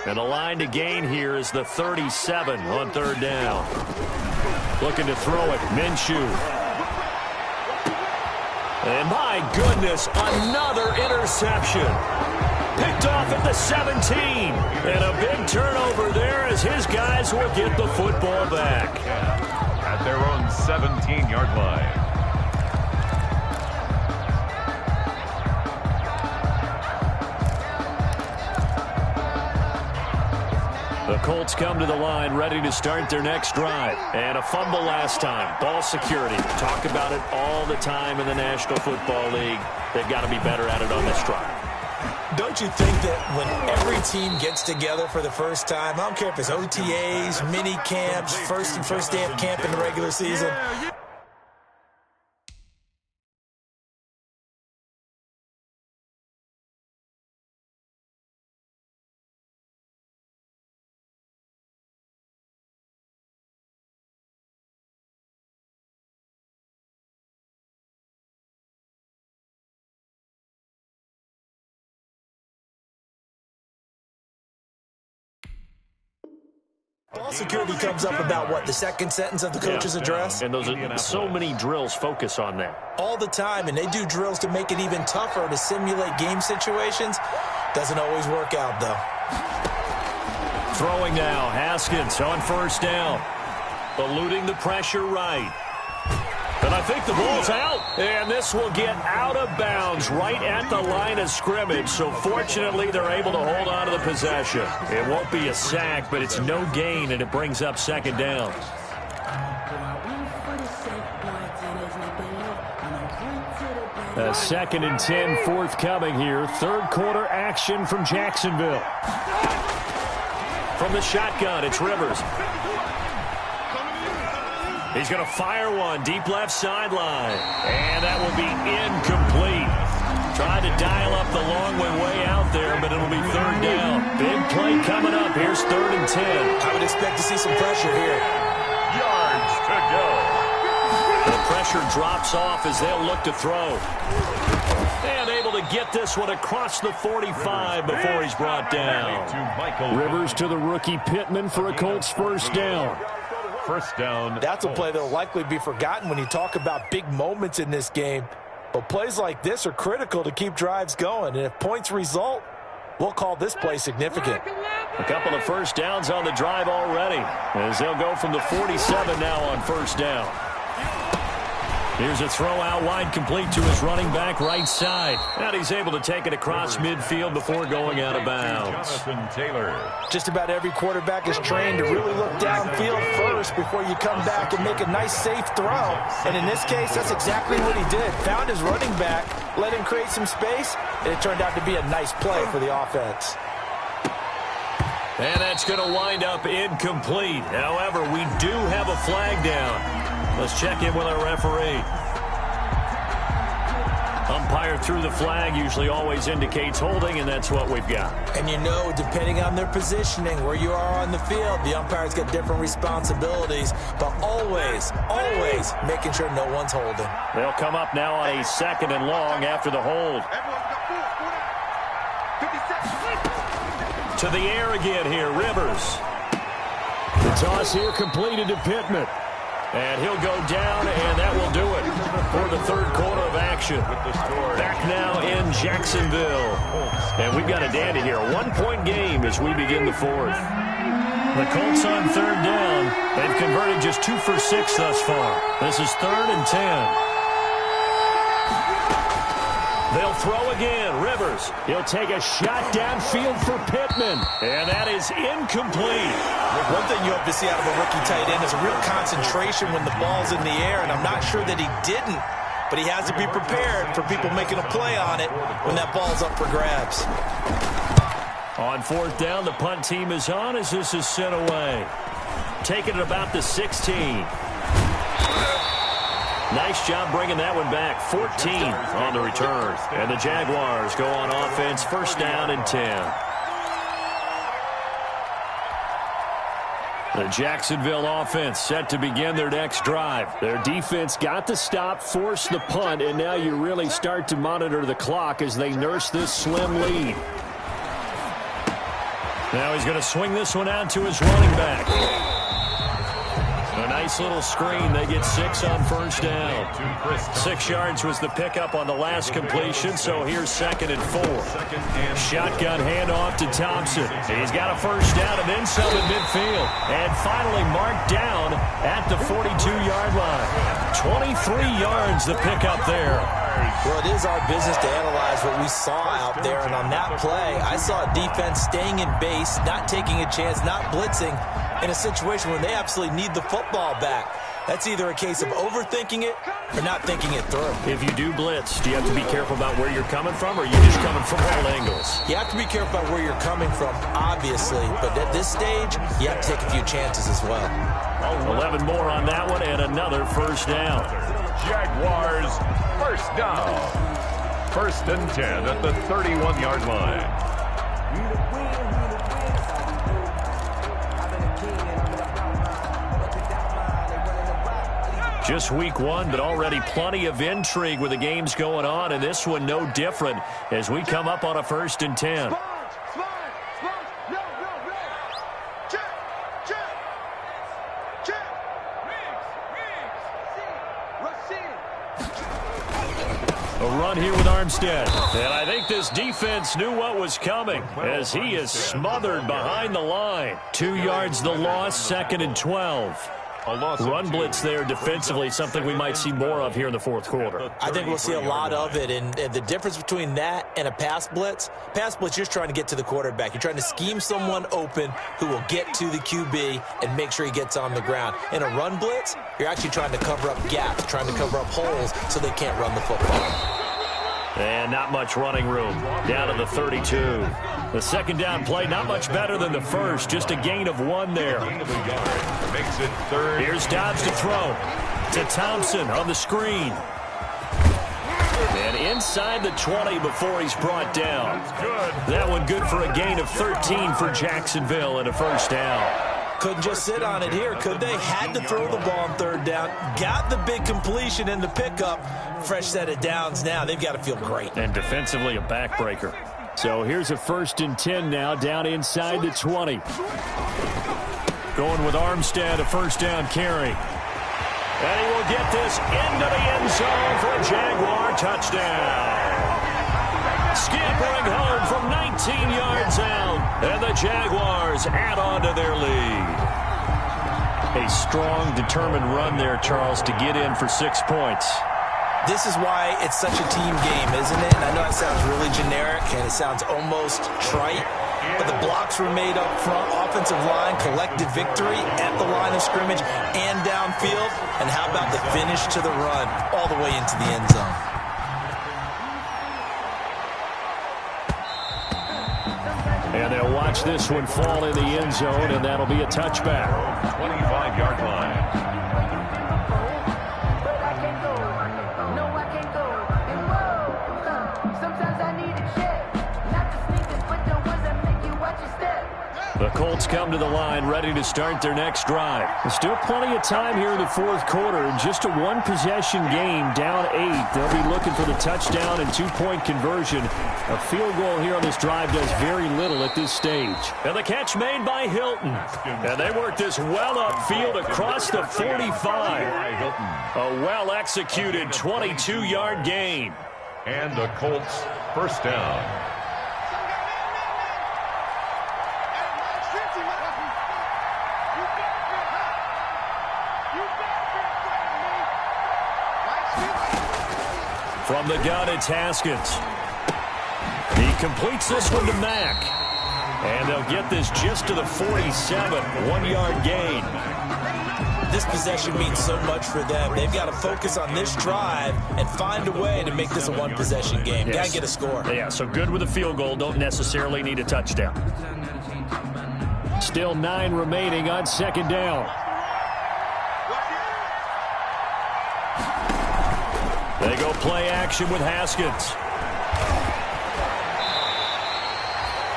And the line to gain here is the 37 on 3rd down. Looking to throw it, Minshew. And my goodness, another interception. Picked off at the 17. And a big turnover there as his guys will get the football back. At their own 17-yard line. The Colts come to the line ready to start their next drive. And a fumble last time. Ball security. Talk about it all the time in the National Football League. They've got to be better at it on this drive. Don't you think that when every team gets together for the first time, I don't care if it's OTAs, mini camps, first day of camp in the regular season, ball security comes up about, what, the second sentence of the coach's address? And those are so many drills focus on that. All the time, and they do drills to make it even tougher to simulate game situations. Doesn't always work out, though. Throwing now, Haskins on 1st down. Eluding the pressure right. And I think the ball's out. And this will get out of bounds right at the line of scrimmage. So fortunately, they're able to hold on to the possession. It won't be a sack, but it's no gain, and it brings up 2nd down. A 2nd and 10 forthcoming here. 3rd quarter action from Jacksonville. From the shotgun, it's Rivers. He's going to fire one deep left sideline. And that will be incomplete. Tried to dial up the long way out there, but it'll be 3rd down. Big play coming up. Here's 3rd and 10. I would expect to see some pressure here. Yards to go. The pressure pressure drops off as they'll look to throw. And able to get this one across the 45 before he's brought down. Rivers to the rookie Pittman for a Colts first down. First down. That's a play that will likely be forgotten when you talk about big moments in this game. But plays like this are critical to keep drives going. And if points result, we'll call this play significant. A couple of first downs on the drive already, as they'll go from the 47 now on first down. Here's a throw out wide, complete to his running back right side. And he's able to take it across midfield before going out of bounds. Just about every quarterback is trained to really look downfield first before you come back and make a nice, safe throw. And in this case, that's exactly what he did. Found his running back, let him create some space, and it turned out to be a nice play for the offense. And that's going to wind up incomplete. However, we do have a flag down. Let's check in with our referee. Umpire threw the flag, usually always indicates holding, and that's what we've got. And you know, depending on their positioning, where you are on the field, the umpire's got different responsibilities, but always, always making sure no one's holding. They'll come up now on a 2nd and long after the hold. To the air again here, Rivers. The toss here completed to Pittman. And he'll go down, and that will do it for the third quarter of action. Back now in Jacksonville. And we've got a dandy here. A 1-point game as we begin the fourth. The Colts on third down. They've converted just 2 for 6 thus far. This is 3rd and 10. They'll throw again. Rivers. He'll take a shot downfield for Pittman. And that is incomplete. One thing you hope to see out of a rookie tight end is a real concentration when the ball's in the air, and I'm not sure that he didn't, but he has to be prepared for people making a play on it when that ball's up for grabs. On 4th down, the punt team is on as this is sent away. Taking it about the 16. Nice job bringing that one back. 14 on the return. And the Jaguars go on offense, first down and 10. The Jacksonville offense set to begin their next drive. Their defense got the stop, forced the punt, and now you really start to monitor the clock as they nurse this slim lead. Now he's going to swing this one out to his running back. A nice little screen. They get 6 on first down. 6 yards was the pickup on the last completion, so here's 2nd and 4. Shotgun handoff to Thompson. He's got a first down and then some at midfield. And finally marked down at the 42-yard line. 23 yards the pickup there. Well, it is our business to analyze what we saw out there, and on that play, I saw a defense staying in base, not taking a chance, not blitzing, in a situation where they absolutely need the football back. That's either a case of overthinking it or not thinking it through. If you do blitz, do you have to be careful about where you're coming from, or are you just coming from all angles? You have to be careful about where you're coming from, obviously, but at this stage, you have to take a few chances as well. 11 more on that one, and another first down. Jaguars, first down. 1st and 10 at the 31-yard line. Just week 1, but already plenty of intrigue with the games going on, and this one no different as we come up on a 1st and 10. A run here with Armstead. And I think this defense knew what was coming as he is smothered behind the line. 2 yards the loss, 2nd and 12. Run blitz there defensively, something we might see more of here in the fourth quarter. I think we'll see a lot of it, and the difference between that and a pass blitz, you're just trying to get to the quarterback. You're trying to scheme someone open who will get to the QB and make sure he gets on the ground. In a run blitz, you're actually trying to cover up gaps, trying to cover up holes so they can't run the football. And not much running room. Down to the 32. The 2nd down play, not much better than the first. Just a gain of 1 there. Makes it 3rd. Here's Dobbs to throw. To Thompson on the screen. And inside the 20 before he's brought down. That one good for a gain of 13 for Jacksonville and a first down. Couldn't just sit on it here, could they? Had to throw the ball on third down. Got the big completion in the pickup. Fresh set of downs now. They've got to feel great. And defensively, a backbreaker. So here's a 1st and 10 now, down inside the 20. Going with Armstead, a first down carry. And he will get this into the end zone for a Jaguar touchdown. Scampering home from 19 yards out. And the Jaguars add on to their lead. A strong, determined run there, Charles, to get in for 6 points. This is why it's such a team game, isn't it? And I know it sounds really generic and it sounds almost trite, but the blocks were made up front. Offensive line collected victory at the line of scrimmage and downfield. And how about the finish to the run all the way into the end zone? And they'll watch this one fall in the end zone, and that'll be a touchback. 25-yard line. The Colts come to the line ready to start their next drive. There's still plenty of time here in the 4th quarter. In just a one-possession game, down 8. They'll be looking for the touchdown and 2-point conversion. A field goal here on this drive does very little at this stage. And the catch made by Hilton. And they work this well upfield across the 45. A well-executed 22-yard gain. And the Colts first down. From the gun, it's Haskins. He completes this one to Mack. And they'll get this just to the 47, 1-yard gain. This possession means so much for them. They've got to focus on this drive and find a way to make this a one-possession game. Got to get a score. Yeah, so good with a field goal. Don't necessarily need a touchdown. Still 9 remaining on 2nd down. They go play action with Haskins.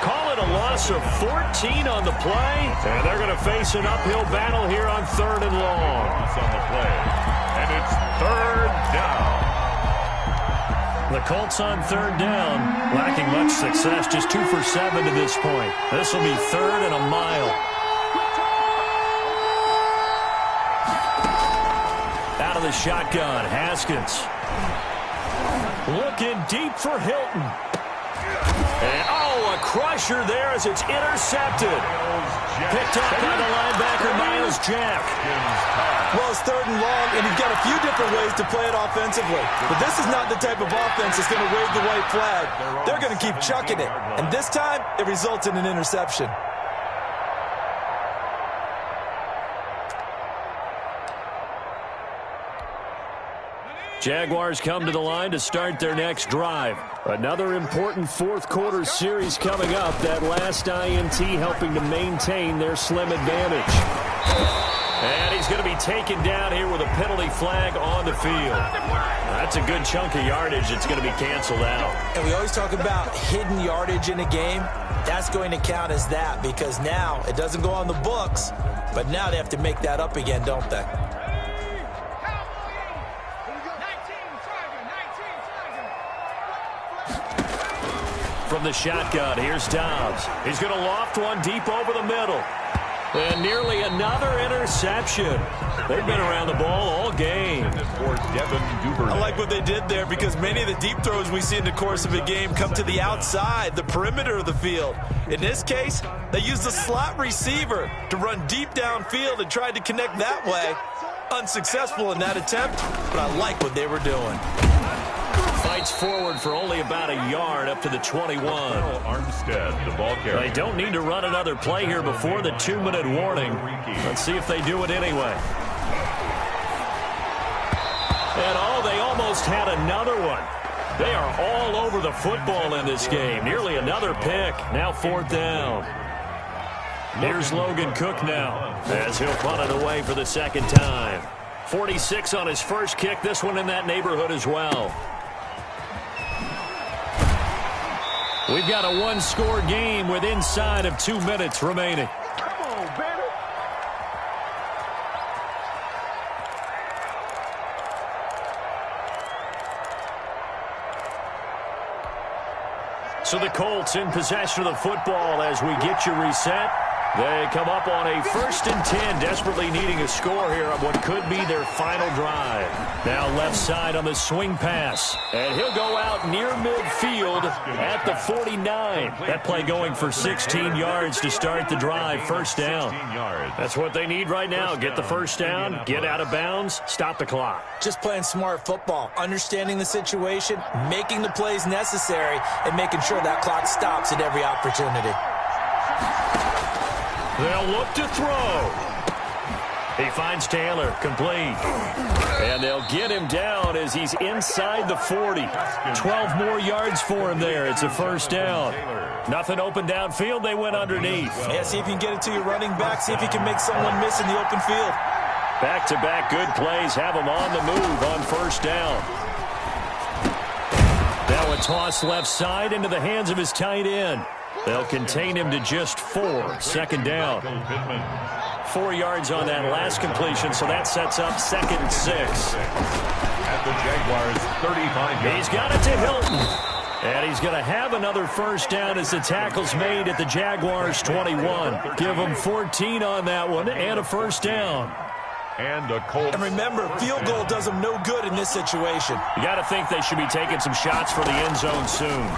Call it a loss of 14 on the play. And they're going to face an uphill battle here on 3rd and long. Loss on the play. And it's 3rd down. The Colts on 3rd down. Lacking much success. Just 2 for 7 to this point. This will be 3rd and a mile. Out of the shotgun, Haskins. Looking deep for Hilton. And, a crusher there as it's intercepted. Picked up by the linebacker, Miles Jack. Well, it's 3rd and long, and you've got a few different ways to play it offensively. But this is not the type of offense that's going to wave the white flag. They're going to keep chucking it. And this time, it results in an interception. Jaguars come to the line to start their next drive. Another important 4th quarter series coming up. That last INT helping to maintain their slim advantage. And he's going to be taken down here with a penalty flag on the field. That's a good chunk of yardage that's going to be canceled out. And we always talk about hidden yardage in a game. That's going to count as that because now it doesn't go on the books, but now they have to make that up again, don't they? From the shotgun, here's Dobbs. He's going to loft one deep over the middle. And nearly another interception. They've been around the ball all game. I like what they did there because many of the deep throws we see in the course of a game come to the outside, the perimeter of the field. In this case, they used the slot receiver to run deep downfield and tried to connect that way. Unsuccessful in that attempt, but I like what they were doing. Fights forward for only about a yard up to the 21. Armstead, the ball carrier. They don't need to run another play here before the 2-minute warning. Let's see if they do it anyway. And they almost had another one. They are all over the football in this game. Nearly another pick. Now 4th down. Here's Logan Cook now as he'll punt it away for the 2nd time. 46 on his first kick. This one in that neighborhood as well. We've got a 1-score game with inside of 2 minutes remaining. Come on, baby. So the Colts in possession of the football as we get you reset. They come up on a 1st and 10, desperately needing a score here on what could be their final drive. Now left side on the swing pass, and he'll go out near midfield at the 49. That play going for 16 yards to start the drive, 1st down. That's what they need right now. Get the 1st down, get out of bounds, stop the clock. Just playing smart football, understanding the situation, making the plays necessary, and making sure that clock stops at every opportunity. They'll look to throw. He finds Taylor, complete. And they'll get him down as he's inside the 40. 12 more yards for him there. It's a 1st down. Nothing open downfield. They went underneath. Yeah, see if you can get it to your running back. See if you can make someone miss in the open field. Back-to-back good plays have him on the move on 1st down. Now a toss left side into the hands of his tight end. They'll contain him to just 4. 2nd down. 4 yards on that last completion, so that sets up 2nd and 6. At the Jaguars' 35 yards. He's got it to Hilton. And he's going to have another 1st down as the tackle's made at the Jaguars' 21. Give him 14 on that one and a 1st down. And a Colts. And remember, field goal does them no good in this situation. You got to think they should be taking some shots for the end zone soon.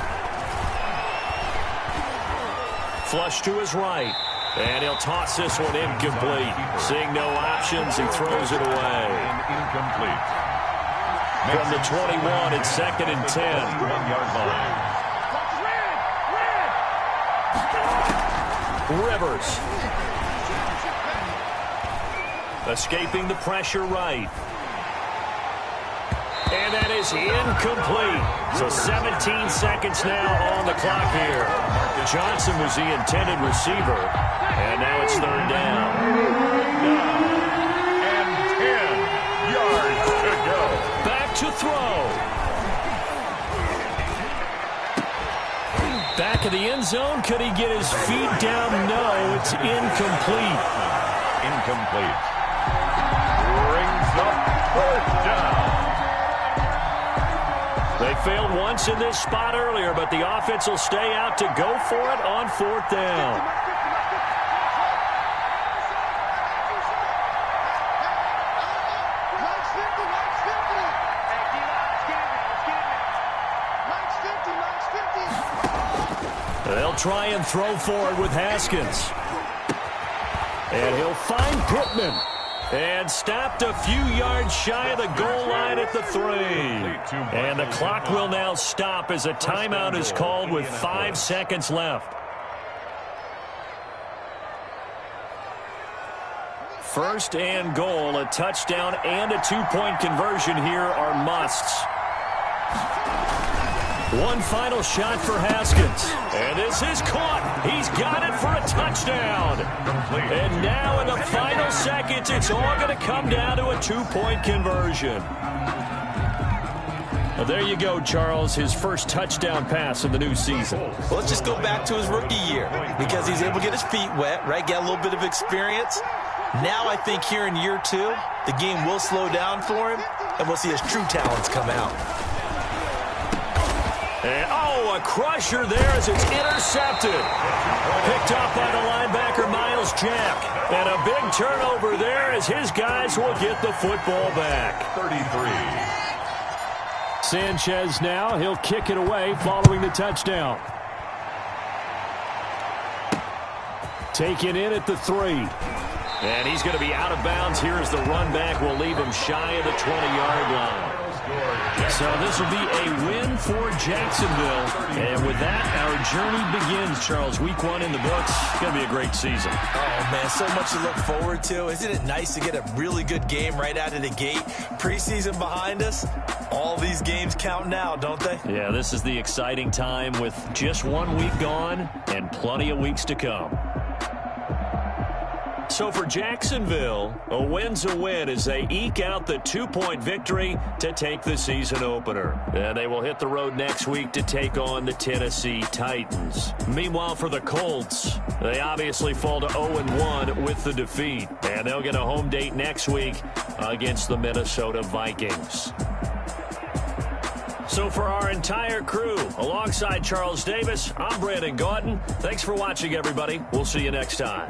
Flush to his right. And he'll toss this one incomplete. Seeing no options, he throws it away. Incomplete. From the 21, it's 2nd and 10. 1-yard line. Rivers. Escaping the pressure right. And that is incomplete. So 17 seconds now on the clock here. Johnson was the intended receiver. And now it's 3rd down. And 10 yards to go. Back to throw. Back of the end zone. Could he get his feet down? No, it's incomplete. Incomplete. Brings up 4th down. They failed once in this spot earlier, but the offense will stay out to go for it on 4th down. They'll try and throw forward with Haskins. And he'll find Pittman. And stopped a few yards shy of the goal line at the 3. And the clock will now stop as a timeout is called with 5 seconds left. 1st and goal, a touchdown and a 2-point conversion here are musts. One final shot for Haskins. And this is caught. He's got it for a touchdown. And now in the final seconds, it's all going to come down to a 2-point conversion. Well, there you go, Charles, his first touchdown pass of the new season. Well, let's just go back to his rookie year because he's able to get his feet wet, right? Get a little bit of experience. Now I think here in year 2, the game will slow down for him, and we'll see his true talents come out. And, oh, a crusher there as it's intercepted. Picked off by the linebacker, Miles Jack. And a big turnover there as his guys will get the football back. 33. Sanchez now, he'll kick it away following the touchdown. Taken in at the 3. And he's going to be out of bounds here as the run back will leave him shy of the 20-yard line. So this will be a win for Jacksonville. And with that, our journey begins, Charles. Week 1 in the books. It's going to be a great season. Oh, man, so much to look forward to. Isn't it nice to get a really good game right out of the gate? Preseason behind us. All these games count now, don't they? Yeah, this is the exciting time with just 1 week gone and plenty of weeks to come. So for Jacksonville, a win's a win as they eke out the 2-point victory to take the season opener. And they will hit the road next week to take on the Tennessee Titans. Meanwhile, for the Colts, they obviously fall to 0-1 with the defeat. And they'll get a home date next week against the Minnesota Vikings. So for our entire crew. Alongside Charles Davis, I'm Brandon Gaudin. Thanks for watching, everybody. We'll see you next time.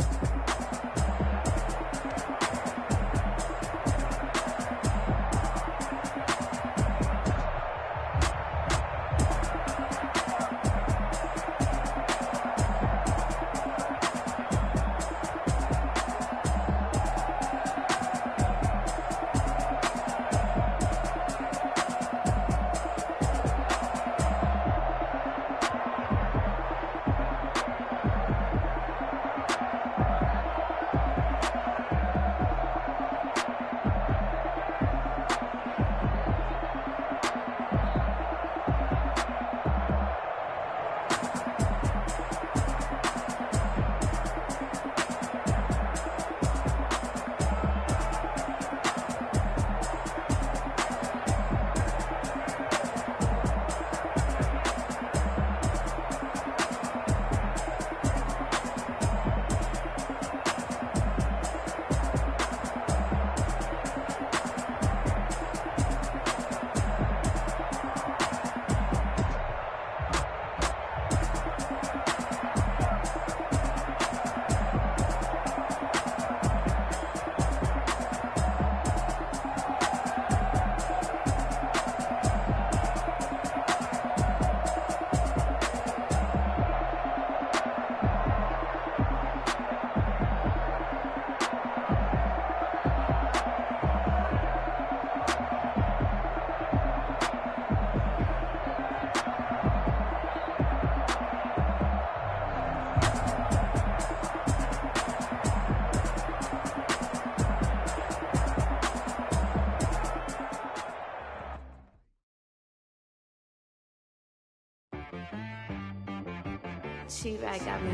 She-Rag got me.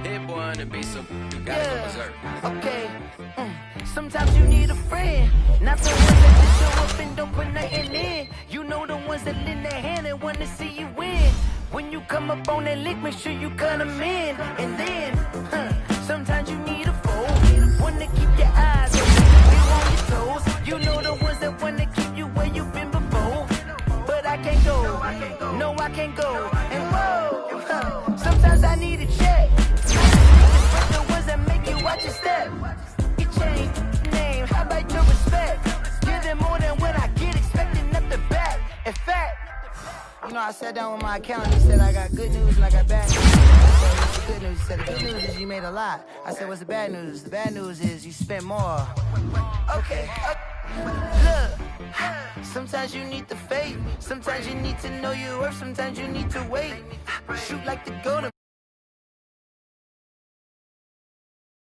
Hit boy on the beat, so you gotta go berserk. Okay. Sometimes you need a friend, not the ones that just show up and don't put nothing in. You know the ones that lend their hand and wanna see you win. When you come up on that lick, make sure you cut them in. And then, sometimes you need a foe, one to keep your eyes open, you on your toes. You know the ones that wanna keep you where you've been before. But I can't go, no I can't go. And whoa, sometimes I need a check. The ones that make you watch your step. You change name, how about your respect? Give them more than what I get, expecting up the back. In fact, you know, I sat down with my accountant. He said I got good news and I got bad news. I said, what's the good news? He said the good news is you made a lot. I said, what's the bad news? The bad news is you spent more. Okay. Look, sometimes you need the faith. Sometimes you need to know your worth. Sometimes you need to wait. Shoot like the golden.